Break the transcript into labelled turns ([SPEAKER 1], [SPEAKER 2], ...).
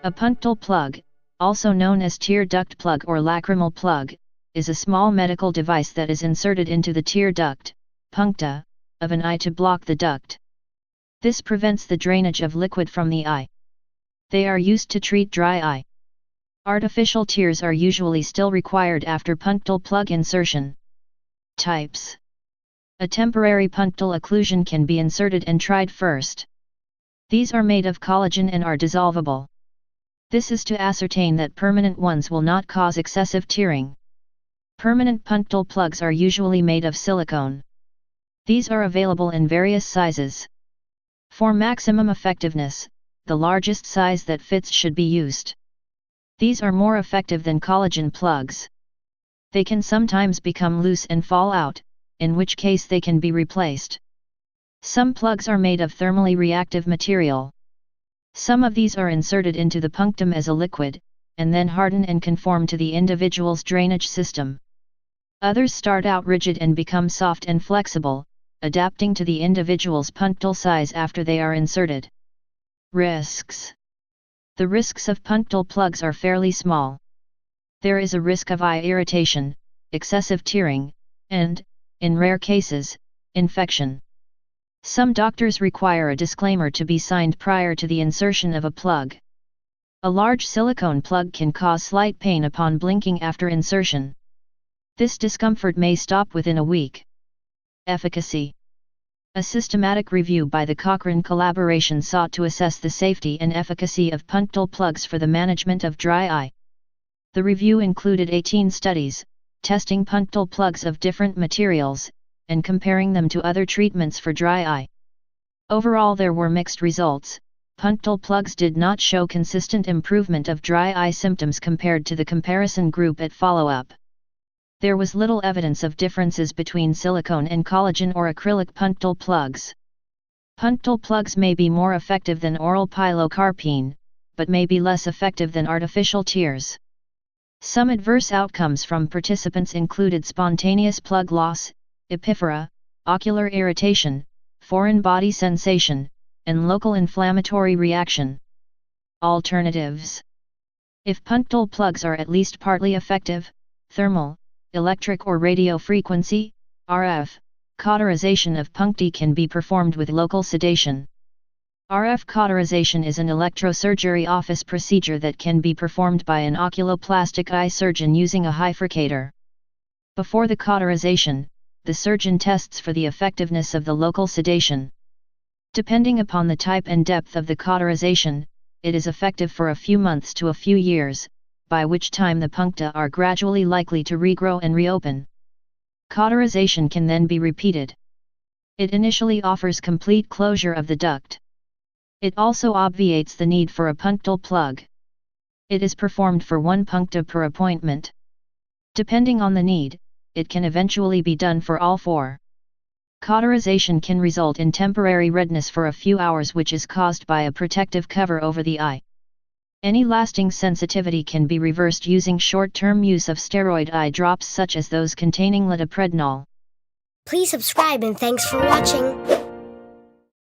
[SPEAKER 1] A punctal plug, also known as tear duct plug or lacrimal plug, is a small medical device that is inserted into the tear duct, puncta, of an eye to block the duct. This prevents the drainage of liquid from the eye. They are used to treat dry eye. Artificial tears are usually still required after punctal plug insertion. Types. A temporary punctal occlusion can be inserted and tried first. These are made of collagen and are dissolvable. This is to ascertain that permanent ones will not cause excessive tearing. Permanent punctal plugs are usually made of silicone. These are available in various sizes. For maximum effectiveness, the largest size that fits should be used. These are more effective than collagen plugs. They can sometimes become loose and fall out, in which case they can be replaced. Some plugs are made of thermally reactive material. Some of these are inserted into the punctum as a liquid, and then harden and conform to the individual's drainage system. Others start out rigid and become soft and flexible, adapting to the individual's punctal size after they are inserted. Risks. The risks of punctal plugs are fairly small. There is a risk of eye irritation, excessive tearing, and, in rare cases, infection. Some doctors require a disclaimer to be signed prior to the insertion of a plug. A large silicone plug can cause slight pain upon blinking after insertion. This discomfort may stop within a week. Efficacy. A systematic review by the Cochrane collaboration sought to assess the safety and efficacy of punctal plugs for the management of dry eye. The review included 18 studies, testing punctal plugs of different materials, and comparing them to other treatments for dry eye. Overall there were mixed results. Punctal plugs did not show consistent improvement of dry eye symptoms compared to the comparison group at follow-up. There was little evidence of differences between silicone and collagen or acrylic punctal plugs. Punctal plugs may be more effective than oral pilocarpine, but may be less effective than artificial tears. Some adverse outcomes from participants included spontaneous plug loss, epiphora, ocular irritation, foreign body sensation, and local inflammatory reaction. Alternatives. If punctal plugs are at least partly effective, thermal, electric or radio frequency, RF, cauterization of puncti can be performed with local sedation. RF cauterization is an electrosurgery office procedure that can be performed by an oculoplastic eye surgeon using a bifurcator. Before the cauterization, the surgeon tests for the effectiveness of the local sedation. Depending upon the type and depth of the cauterization, it is effective for a few months to a few years, by which time the puncta are gradually likely to regrow and reopen. Cauterization can then be repeated. It initially offers complete closure of the duct. It also obviates the need for a punctal plug. It is performed for 1 puncta per appointment. Depending on the need, it can eventually be done for all 4. Cauterization can result in temporary redness for a few hours, which is caused by a protective cover over the eye. Any lasting sensitivity can be reversed using short-term use of steroid eye drops such as those containing litioprednol.
[SPEAKER 2] Please subscribe and thanks for watching.